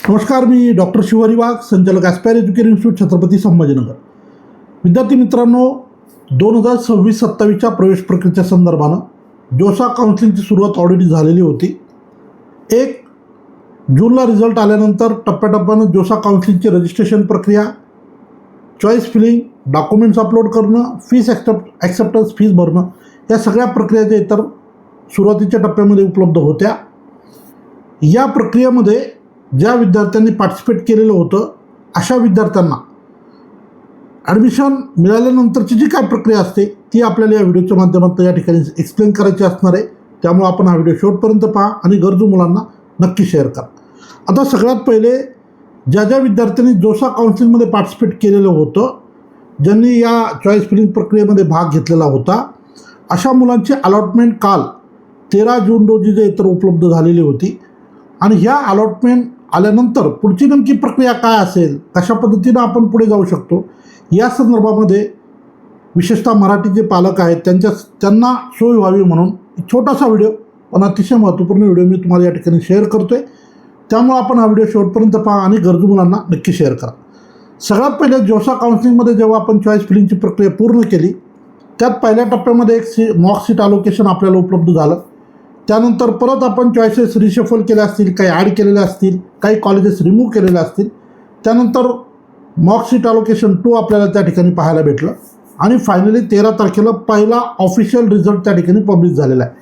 नमस्कार, मी डॉक्टर शिवारी वाघ, संचालक aspire education institute, Chhatrapati Sambhajinagar. विद्यार्थी मित्रांनो, 2026-27च्या प्रवेश प्रक्रियेच्या संदर्भानं जोसा काउन्सिलिंगची सुरुवात ऑलरेडी झालेली होती. 1 जूनला रिझल्ट आल्यानंतर टप्प्याटप्प्यानं जोसा काउन्सिलिंगची रजिस्ट्रेशन प्रक्रिया, चॉईस फिलिंग, डॉक्युमेंट्स अपलोड करणं, फीस ॲक्सेप्टन्स फीस भरणं, या सगळ्या प्रक्रिया ज्या इतर सुरुवातीच्या टप्प्यामध्ये उपलब्ध होत्या. या प्रक्रियेमध्ये ज्या विद्यार्थ्यांनी पार्टिसिपेट केलेलं होतं अशा विद्यार्थ्यांना ॲडमिशन मिळाल्यानंतरची जी काय प्रक्रिया असते ती आपल्याला या व्हिडिओच्या माध्यमातून या ठिकाणी एक्सप्लेन करायची असणार आहे. त्यामुळे आपण हा व्हिडिओ शेवटपर्यंत पहा आणि गरजू मुलांना नक्की शेअर करा. आता सगळ्यात पहिले ज्या विद्यार्थ्यांनी जोसा काउन्सिलिंगमध्ये पार्टिसिपेट केलेलं होतं, ज्यांनी या चॉईस फिलिंग प्रक्रियेमध्ये भाग घेतलेला होता, अशा मुलांची अलॉटमेंट काल 13 जून रोजी जे इतर उपलब्ध झालेली होती. आणि ह्या अलॉटमेंट आल्यानंतर पुढची नेमकी प्रक्रिया काय असेल, कशा पद्धतीनं आपण पुढे जाऊ शकतो, या संदर्भामध्ये विशेषतः मराठी जे पालक आहेत त्यांना सोय व्हावी म्हणून छोटासा व्हिडिओ पण अतिशय महत्त्वपूर्ण व्हिडिओ मी तुम्हाला या ठिकाणी शेअर करतो आहे. त्यामुळे आपण हा व्हिडिओ शेवटपर्यंत पहा आणि गरजू मुलांना नक्की शेअर करा. सगळ्यात पहिले जोसा काउन्सिलिंगमध्ये जेव्हा आपण चॉईस फिलिंगची प्रक्रिया पूर्ण केली, त्यात पहिल्या टप्प्यामध्ये एक मॉक सीट अलोकेशन आपल्याला उपलब्ध झालं. त्यानंतर परत आपण चॉईसेस रिशफल केल्या असतील, काही ॲड केलेल्या असतील, काही कॉलेजेस रिमूव्ह केलेले असतील. त्यानंतर मॉक सीट अलोकेशन 2 आपल्याला त्या ठिकाणी पाहायला भेटलं आणि फायनली 13 तारखेला पहिला ऑफिशियल रिझल्ट त्या ठिकाणी पब्लिश झालेला आहे.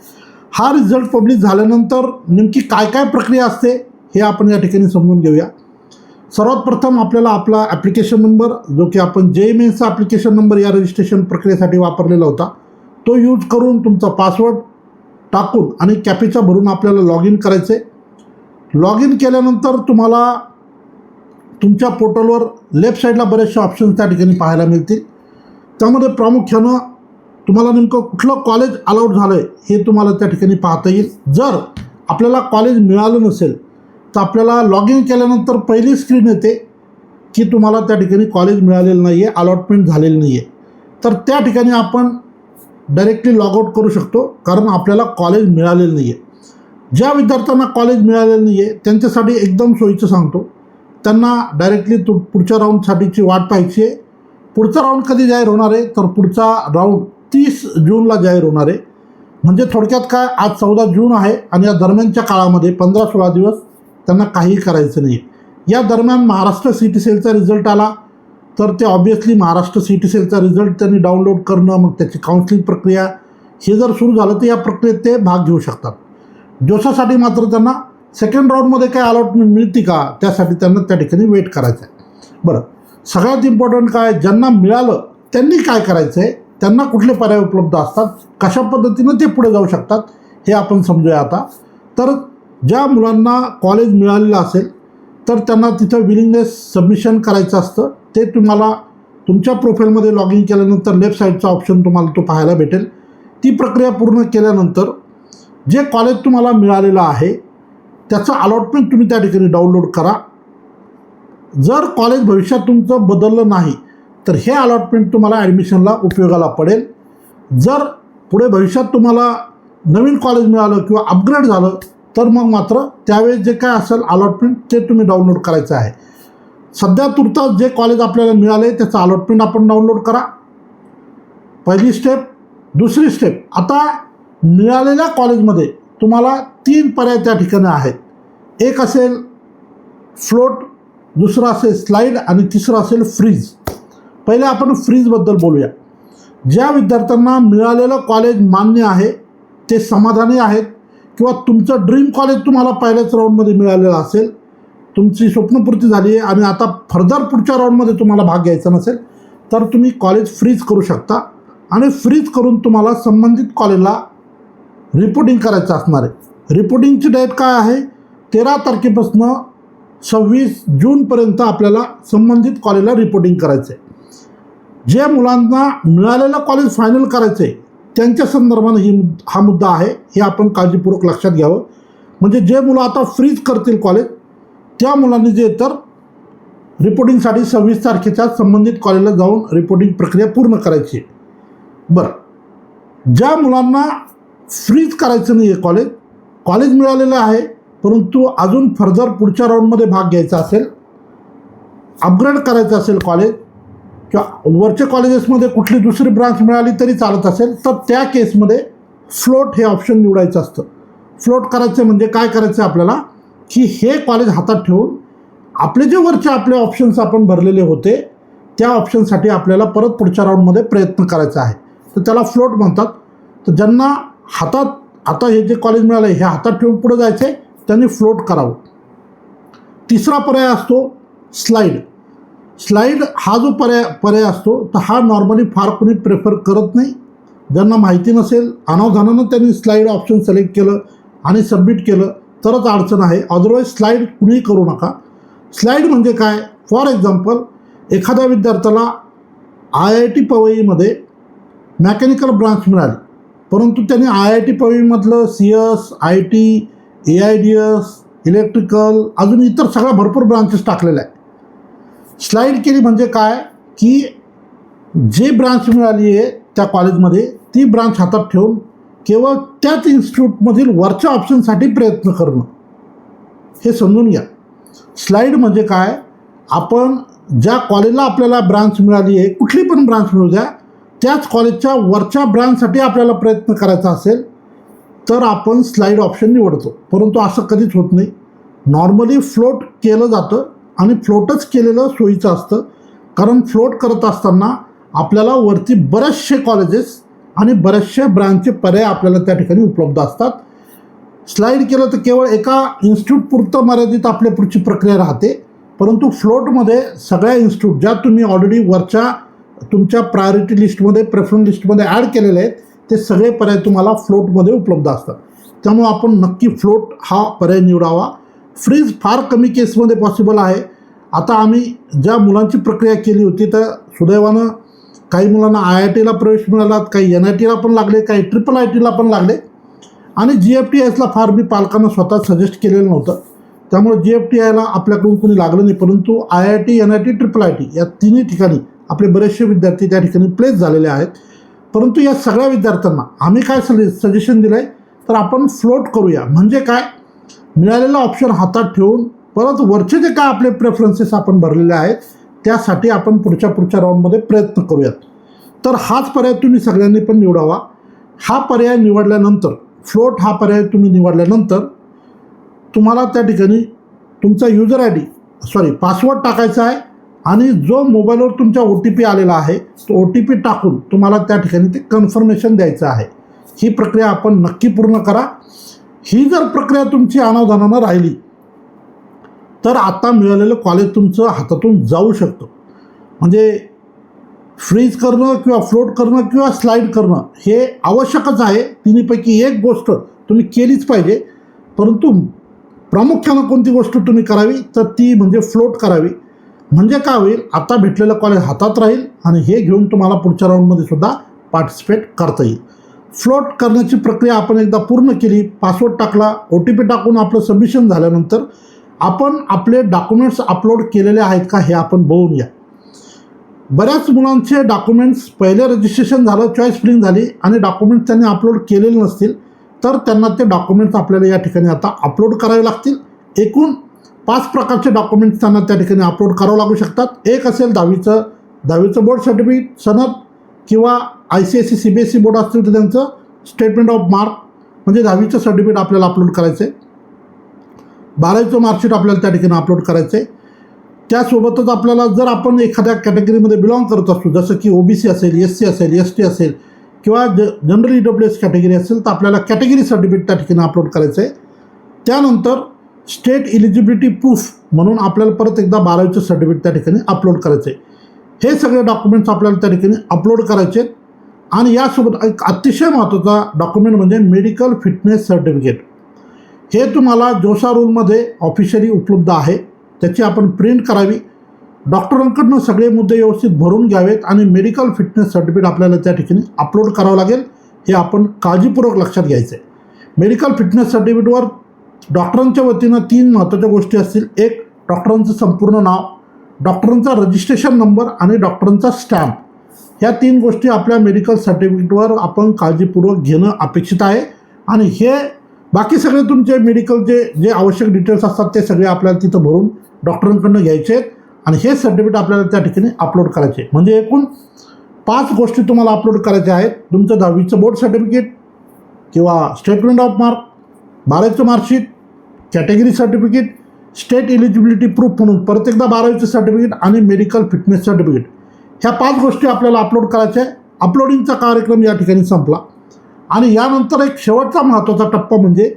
हा रिझल्ट पब्लिश झाल्यानंतर नेमकी काय काय प्रक्रिया असते हे आपण या ठिकाणी समजून घेऊया. सर्वात प्रथम आपल्याला आपला ॲप्लिकेशन नंबर, जो की आपण JEE मेन्सचा ॲप्लिकेशन नंबर या रजिस्ट्रेशन प्रक्रियेसाठी वापरलेला होता, तो यूज करून तुमचा पासवर्ड टाकून आणि कॅपिचा भरून आपल्याला लॉग इन करायचे. लॉग इन केल्यानंतर तुम्हाला तुमच्या पोर्टलवर लेफ्ट साईडला बरेचसे ऑप्शन्स त्या ठिकाणी पाहायला मिळतील. त्यामध्ये प्रामुख्यानं तुम्हाला नेमकं कुठलं कॉलेज अलाउड झालं आहे हे तुम्हाला त्या ठिकाणी पाहता येईल. जर आपल्याला कॉलेज मिळालं नसेल तर आपल्याला लॉग इन केल्यानंतर पहिली स्क्रीन येते की तुम्हाला त्या ठिकाणी कॉलेज मिळालेलं नाही आहे, अलॉटमेंट झालेली नाही आहे. तर त्या ठिकाणी आपण डायरेक्टली लॉगआउट करू शकतो, कारण आपल्याला कॉलेज मिळालेलं नाही आहे. ज्या विद्यार्थ्यांना कॉलेज मिळालेलं नाही आहे त्यांच्यासाठी एकदम सोयीचं सांगतो, त्यांना डायरेक्टली पुढच्या राऊंडसाठीची वाट पाहायची आहे. पुढचा राऊंड कधी जाहीर होणार आहे तर पुढचा राऊंड 30 जूनला जाहीर होणार आहे. म्हणजे थोडक्यात काय, आज 14 जून आहे आणि या दरम्यानच्या काळामध्ये 15-16 दिवस त्यांना काहीही करायचं नाही आहे. या दरम्यान महाराष्ट्र CET सेलचा रिझल्ट आला तर ते ऑब्वियसली महाराष्ट्र CET सेलचा रिझल्ट त्यांनी डाउनलोड करणं, मग त्याची काउन्सिलिंग प्रक्रिया हे जर सुरू झालं तर या प्रक्रियेत ते भाग घेऊ शकतात. जोसासाठी मात्र त्यांना सेकंड राऊंडमध्ये काय अलॉटमेंट मिळते का, त्यासाठी त्यांना त्या ठिकाणी वेट करायचं आहे. बरं, सगळ्यात इम्पॉर्टंट काय, ज्यांना मिळालं त्यांनी काय करायचं आहे, त्यांना कुठले पर्याय उपलब्ध असतात, कशा पद्धतीनं ते पुढे जाऊ शकतात हे आपण समजूया आता. तर ज्या मुलांना कॉलेज मिळालेलं असेल तर त्यांना तिथं विलिंगनेस सबमिशन करायचं असतं. ते तुम्हाला तुमच्या प्रोफाईलमध्ये लॉग इन केल्यानंतर लेफ्ट साईडचा ऑप्शन तुम्हाला तो पाहायला भेटेल. ती प्रक्रिया पूर्ण केल्यानंतर जे कॉलेज तुम्हाला मिळालेलं आहे त्याचं अलॉटमेंट तुम्ही त्या ठिकाणी डाउनलोड करा. जर कॉलेज भविष्यात तुमचं बदललं नाही तर हे अलॉटमेंट तुम्हाला ॲडमिशनला उपयोगाला पडेल. जर पुढे भविष्यात तुम्हाला नवीन कॉलेज मिळालं किंवा अपग्रेड झालं तर मग मात्र त्यावेळेस जे काय असेल अलॉटमेंट ते तुम्ही डाउनलोड करायचं आहे. सध्या तुर्तास जे कॉलेज आपल्याला मिळाले त्याचं अलॉटमेंट आपण डाउनलोड करा. पहिली स्टेप. दुसरी स्टेप, आता मिळालेल्या कॉलेजमध्ये तुम्हाला 3 पर्याय त्या ठिकाणी आहेत. एक असेल फ्लोट, दुसरं असेल स्लाईड आणि तिसरं असेल फ्रीज. पहिले आपण फ्रीजबद्दल बोलूया. ज्या विद्यार्थ्यांना मिळालेलं कॉलेज मान्य आहे, ते समाधानी आहेत, किंवा तुमचं ड्रीम कॉलेज तुम्हाला पहिल्याच राऊंडमध्ये मिळालेलं असेल, तुमची स्वप्नपूर्ती झाली आहे आणि आता फर्दर पुढच्या राऊंडमध्ये तुम्हाला भाग घ्यायचा नसेल तर तुम्ही कॉलेज फ्रीज करू शकता. आणि फ्रीज करून तुम्हाला संबंधित कॉलेजला रिपोर्टिंग करायचं असणार आहे. रिपोर्टिंगची डेट काय आहे, 13 तारखेपासून 26 जूनपर्यंत आपल्याला संबंधित कॉलेजला रिपोर्टिंग करायचं आहे. जे मुलांना मिळालेलं कॉलेज फायनल करायचं आहे त्यांच्या संदर्भानं हा मुद्दा आहे, हे आपण काळजीपूर्वक लक्षात घ्यावं. म्हणजे जे मुलं आता फ्रीज करतील कॉलेज त्या मुलांनी जे तर रिपोर्टिंगसाठी 26 तारखेच्या संबंधित कॉलेजला जाऊन रिपोर्टिंग प्रक्रिया पूर्ण करायची आहे. बरं, ज्या मुलांना फ्रीज करायचं नाही आहे कॉलेज मिळालेलं आहे परंतु अजून फर्दर पुढच्या राऊंडमध्ये भाग घ्यायचा असेल, अपग्रेड करायचं असेल कॉलेज, किंवा वरच्या कॉलेजेसमध्ये कुठली दुसरी ब्रांच मिळाली तरी चालत असेल, तर त्या केसमध्ये फ्लोट हे ऑप्शन निवडायचं असतं. फ्लोट करायचं म्हणजे काय करायचं आपल्याला, की हे कॉलेज हातात ठेवून आपले जे वरचे आपले ऑप्शन्स आपण भरलेले होते त्या ऑप्शनसाठी आपल्याला परत पुढच्या राऊंडमध्ये प्रयत्न करायचा आहे, तर त्याला फ्लोट म्हणतात. तर ज्यांना हातात आता हे जे कॉलेज मिळालं हे हातात ठेवून पुढे जायचं आहे त्यांनी फ्लोट करावं. तिसरा पर्याय असतो स्लाईड. स्लाईड हा जो पर्याय असतो तर हा नॉर्मली फार कोणी प्रेफर करत नाही. ज्यांना माहिती नसेल अनावधानानं त्यांनी स्लाईड ऑप्शन सिलेक्ट केलं आणि सबमिट केलं तरच अडचण आहे, अदरवाईज स्लाईड कुणीही करू नका. स्लाईड म्हणजे काय, फॉर एक्झाम्पल एखाद्या विद्यार्थ्याला IIT पवईमध्ये मेकॅनिकल ब्रांच मिळाली, परंतु त्यांनी IIT पवईमधलं CS, IT, AIDS, electrical अजून इतर सगळ्या भरपूर ब्रांचेस टाकलेल्या आहे. स्लाईड केली म्हणजे काय, की जे ब्रांच मिळाली आहे त्या कॉलेजमध्ये ती ब्रांच हातात ठेवून केवळ त्याच इन्स्टिट्यूटमधील वरच्या ऑप्शनसाठी प्रयत्न करणं, हे समजून घ्या. स्लाईड म्हणजे काय, आपण ज्या कॉलेजला आपल्याला ब्रांच मिळाली आहे, कुठली पण ब्रांच मिळू द्या, त्याच कॉलेजच्या वरच्या ब्रांचसाठी आपल्याला प्रयत्न करायचा असेल तर आपण स्लाईड ऑप्शन निवडतो. परंतु असं कधीच होत नाही. नॉर्मली फ्लोट केलं जातं आणि फ्लोटच केलेलं सोयीचं असतं, कारण फ्लोट करत असताना आपल्याला वरती बरेचसे कॉलेजेस आणि बरेचसे ब्रांचचे पर्याय आपल्याला त्या ठिकाणी उपलब्ध असतात. स्लाईड केलं तर केवळ एका इन्स्टिट्यूटपुरतं मर्यादित आपल्या पुढची प्रक्रिया राहते, परंतु फ्लोटमध्ये सगळ्या इन्स्टिट्यूट ज्या तुम्ही ऑलरेडी वरच्या तुमच्या प्रायोरिटी लिस्टमध्ये प्रेफरन्स लिस्टमध्ये ॲड केलेले आहेत ते सगळे पर्याय तुम्हाला फ्लोटमध्ये उपलब्ध असतात. त्यामुळे आपण नक्की फ्लोट हा पर्याय निवडावा. फ्रीज फार कमी केसमध्ये पॉसिबल आहे. आता आम्ही ज्या मुलांची प्रक्रिया केली होती तर सुदैवानं काही मुलांना IITला प्रवेश मिळाला, काही NITला पण लागले, काही IIITला पण लागले आणि GFTISला फार मी पालकांना स्वतः सजेस्ट केलेलं नव्हतं, त्यामुळे GFTIला आपल्याकडून कोणी लागलं नाही. परंतु IIT, NIT, IIIT या तिन्ही ठिकाणी आपले बरेचसे विद्यार्थी त्या ठिकाणी प्लेस झालेले आहेत. परंतु या सगळ्या विद्यार्थ्यांना आम्ही काय सजेशन दिलं आहे, तर आपण फ्लोट करूया. म्हणजे काय, मिळालेला ऑप्शन हातात ठेवून परत वरचे जे काय आपले प्रेफरन्सेस आपण भरलेले आहेत त्यासाठी आपण पुढच्या राऊंडमध्ये प्रयत्न करूयात. तर हाच पर्याय तुम्ही सगळ्यांनी पण निवडावा. हा पर्याय निवडल्यानंतर, फ्लोट हा पर्याय तुम्ही निवडल्यानंतर तुम्हाला त्या ठिकाणी तुमचा पासवर्ड टाकायचा आहे आणि जो मोबाईलवर तुमच्या OTP आलेला आहे तो OTP टाकून तुम्हाला त्या ठिकाणी ते कन्फर्मेशन द्यायचं आहे. ही प्रक्रिया आपण नक्की पूर्ण करा. ही जर प्रक्रिया तुमची अनावधानानं राहिली तर आता मिळालेलं कॉलेज तुमचं हातातून जाऊ शकतं. म्हणजे फ्रीज करणं किंवा फ्लोट करणं किंवा स्लाईड करणं हे आवश्यकच आहे. तिन्हीपैकी एक गोष्ट तुम्ही केलीच पाहिजे. परंतु प्रामुख्यानं कोणती गोष्ट तुम्ही करावी तर ती म्हणजे फ्लोट करावी. म्हणजे काय होईल, आता भेटलेलं कॉलेज हातात राहील आणि हे घेऊन तुम्हाला पुढच्या राऊंडमध्ये सुद्धा पार्टिसिपेट करता येईल. फ्लोट करण्याची प्रक्रिया आपण एकदा पूर्ण केली, पासवर्ड टाकला, OTP टाकून आपलं सबमिशन झाल्यानंतर आपण आपले डॉक्युमेंट्स अपलोड केलेले आहेत का हे आपण बघून घ्या. बऱ्याच मुलांचे डॉक्युमेंट्स पहिले रजिस्ट्रेशन झालं, चॉईस फिलिंग झाली आणि डॉक्युमेंट्स त्यांनी अपलोड केलेले नसतील तर त्यांना ते डॉक्युमेंट्स आपल्याला या ठिकाणी आता अपलोड करावे लागतील. एकूण 5 प्रकारचे डॉक्युमेंट्स त्यांना त्या ठिकाणी अपलोड करावं लागू शकतात. एक असेल 10वीचं बोर्ड सर्टिफिकेट, सनद किंवा ICSE CBSE बोर्ड असतील तर त्यांचं स्टेटमेंट ऑफ मार्क म्हणजे 10वीचं सर्टिफिकेट आपल्याला अपलोड करायचं आहे. 12वीचं मार्कशीट आपल्याला त्या ठिकाणी अपलोड करायचं आहे. त्यासोबतच आपल्याला जर आपण एखाद्या कॅटेगरीमध्ये बिलॉंग करत असतो, जसं की OBC असेल, SC असेल, ST असेल किंवा जनरल EWS कॅटेगरी असेल तर आपल्याला कॅटेगरी सर्टिफिकेट त्या ठिकाणी अपलोड करायचं आहे. त्यानंतर स्टेट इलिजिबिलिटी प्रूफ म्हणून आपल्याला परत एकदा 12वीचं सर्टिफिकेट त्या ठिकाणी अपलोड करायचं आहे. हे सगळे डॉक्युमेंट्स आपल्याला त्या ठिकाणी अपलोड करायचे आहेत. आणि यासोबत एक अतिशय महत्त्वाचा डॉक्युमेंट म्हणजे मेडिकल फिटनेस सर्टिफिकेट. हे तुम्हाला जोसा रूलमध्ये ऑफिशियली उपलब्ध आहे. त्याची आपण प्रिंट करावी, डॉक्टरांकडून सगळे मुद्दे व्यवस्थित भरून घ्यावेत आणि मेडिकल फिटनेस सर्टिफिकेट आपल्याला त्या ठिकाणी अपलोड करावं लागेल. हे आपण काळजीपूर्वक लक्षात घ्यायचं आहे. मेडिकल फिटनेस सर्टिफिकेटवर डॉक्टरांच्या वतीनं 3 महत्त्वाच्या गोष्टी असतील. एक, डॉक्टरांचं संपूर्ण नाव, डॉक्टरांचा रजिस्ट्रेशन नंबर आणि डॉक्टरांचा स्टॅम्प. ह्या 3 गोष्टी आपल्या मेडिकल सर्टिफिकेटवर आपण काळजीपूर्वक घेणं अपेक्षित आहे. आणि हे बाकी सगळे तुमचे मेडिकलचे जे आवश्यक डिटेल्स असतात ते सगळे आपल्याला तिथं भरून डॉक्टरांकडनं घ्यायचे आहेत आणि हे सर्टिफिकेट आपल्याला त्या ठिकाणी अपलोड करायचे. म्हणजे एकूण 5 गोष्टी तुम्हाला अपलोड करायच्या आहेत. तुमचं 10वीचं बोर्ड सर्टिफिकेट किंवा स्टेटमेंट ऑफ मार्क, 12वीचं marksheet, category certificate, state eligibility proof म्हणून परत एकदा 12वीचं सर्टिफिकेट आणि मेडिकल फिटनेस सर्टिफिकेट, ह्या 5 गोष्टी आपल्याला अपलोड करायच्या आहे. अपलोडिंगचा कार्यक्रम या ठिकाणी संपला आणि यानंतर एक शेवटचा महत्त्वाचा टप्पा म्हणजे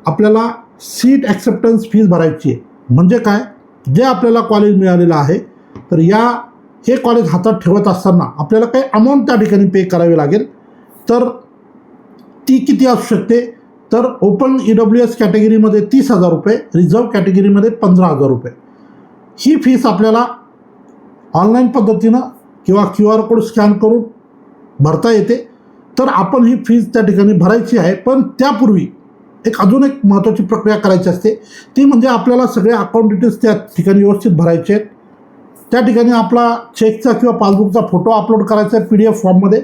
आपल्याला सीट ॲक्सेप्टन्स फीस भरायची आहे. म्हणजे काय, जे आपल्याला कॉलेज मिळालेलं आहे तर हे कॉलेज हातात ठेवत असताना आपल्याला काही अमाऊंट त्या ठिकाणी पे करावी लागेल. तर ती किती असू शकते, तर ओपन EWS कॅटेगरीमध्ये 30,000 रुपये, रिझर्व कॅटेगरीमध्ये 15,000 रुपये. ही फीस आपल्याला ऑनलाईन पद्धतीनं किंवा QR कोड स्कॅन करून भरता येते. तर आपण ही फीस त्या ठिकाणी भरायची आहे. पण त्यापूर्वी अजून एक महत्त्वाची प्रक्रिया करायची असते, ती म्हणजे आपल्याला सगळे अकाउंट डिटेल्स त्या ठिकाणी व्यवस्थित भरायचे आहेत. त्या ठिकाणी आपला चेकचा किंवा पासबुकचा फोटो अपलोड करायचा आहे PDF फॉर्ममध्ये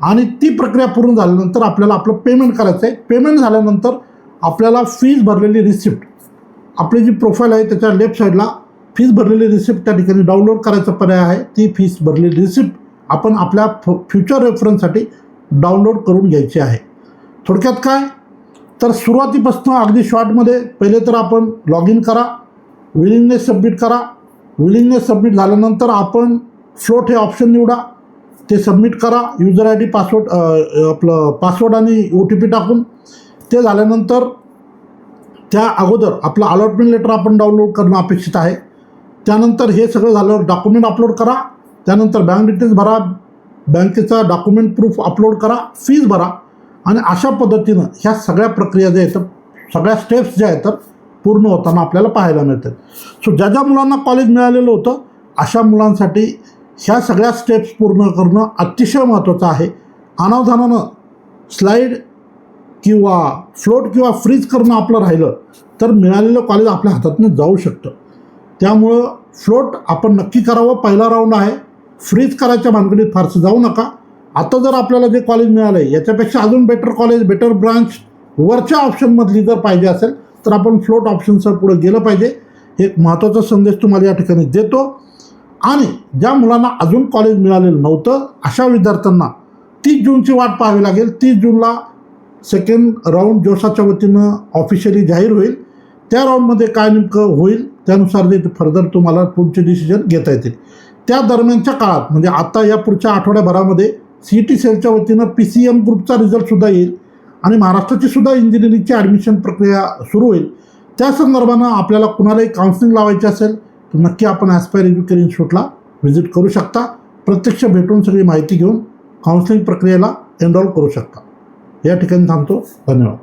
आणि ती प्रक्रिया पूर्ण झाल्यानंतर आपल्याला आपलं पेमेंट करायचं आहे. पेमेंट झाल्यानंतर आपल्याला फीस भरलेली रिसिप्ट, आपली जी प्रोफाईल आहे त्याच्या लेफ्ट साईडला फीस भरलेली रिसिप्ट त्या ठिकाणी डाउनलोड करायचा पर्याय आहे. ती फीस भरलेली रिसिप्ट आपण आपल्या फ्युचर रेफरन्ससाठी डाउनलोड करून घ्यायची आहे. थोडक्यात काय, तर सुरुवातीपासून अगदी शॉर्टमध्ये पहिले तर आपण लॉग इन करा, विलिंगनेस सबमिट करा. विलिंगनेस सबमिट झाल्यानंतर आपण फ्लोट हे ऑप्शन निवडा, ते सबमिट करा. युजर ID, पासवर्ड, आपलं पासवर्ड आणि OTP टाकून. ते झाल्यानंतर त्या अगोदर आपलं अलॉटमेंट लेटर आपण डाउनलोड करणं अपेक्षित आहे. त्यानंतर हे सगळं झाल्यावर डॉक्युमेंट अपलोड करा. त्यानंतर बँक डिटेल्स भरा, बँकेचा डॉक्युमेंट प्रूफ अपलोड करा, फीस भरा आणि अशा पद्धतीनं ह्या सगळ्या प्रक्रिया ज्या आहेत, सगळ्या स्टेप्स ज्या आहेत तर पूर्ण होताना आपल्याला पाहायला मिळतात. सो ज्या मुलांना कॉलेज मिळालेलं होतं अशा मुलांसाठी ह्या सगळ्या स्टेप्स पूर्ण करणं अतिशय महत्त्वाचं आहे. अनावधानानं स्लाईड किंवा फ्लोट किंवा फ्रीज करणं आपलं राहिलं तर मिळालेलं कॉलेज आपल्या हातातून जाऊ शकतं. त्यामुळं फ्लोट आपण नक्की करावं. पहिला राऊंड आहे, फ्रीज करायच्या भानगडीत फारसं जाऊ नका. आता जर आपल्याला जे कॉलेज मिळालं आहे याच्यापेक्षा अजून बेटर कॉलेज, बेटर ब्रांच वरच्या ऑप्शनमधली जर पाहिजे असेल तर आपण फ्लोट ऑप्शनसह पुढे गेलं पाहिजे. एक महत्त्वाचा संदेश तुम्हाला या ठिकाणी देतो. आणि ज्या मुलांना अजून कॉलेज मिळालेलं नव्हतं अशा विद्यार्थ्यांना 30 जूनची वाट पाहावी लागेल. 30 जूनला सेकंड राऊंड जोशाच्या वतीनं ऑफिशियली जाहीर होईल. त्या राऊंडमध्ये काय नेमकं होईल त्यानुसार जे फर्दर तुम्हाला पुढचे डिसिजन घेता येतील. त्या दरम्यानच्या काळात म्हणजे आता या पुढच्या आठवड्याभरामध्ये CET सेलच्या वतीनं PCM ग्रुपचा रिझल्टसुद्धा येईल आणि महाराष्ट्राची सुद्धा इंजिनिअरिंगची ॲडमिशन प्रक्रिया सुरू होईल. त्या संदर्भानं आपल्याला कुणालाही काउन्सिलिंग लावायची असेल तर नक्की आपण ॲस्पायर एज्युकेशन इन्स्टिट्यूटला व्हिजिट करू शकता. प्रत्यक्ष भेटून सगळी माहिती घेऊन काउन्सिलिंग प्रक्रियेला एनरोल करू शकता. या ठिकाणी थांबतो. धन्यवाद.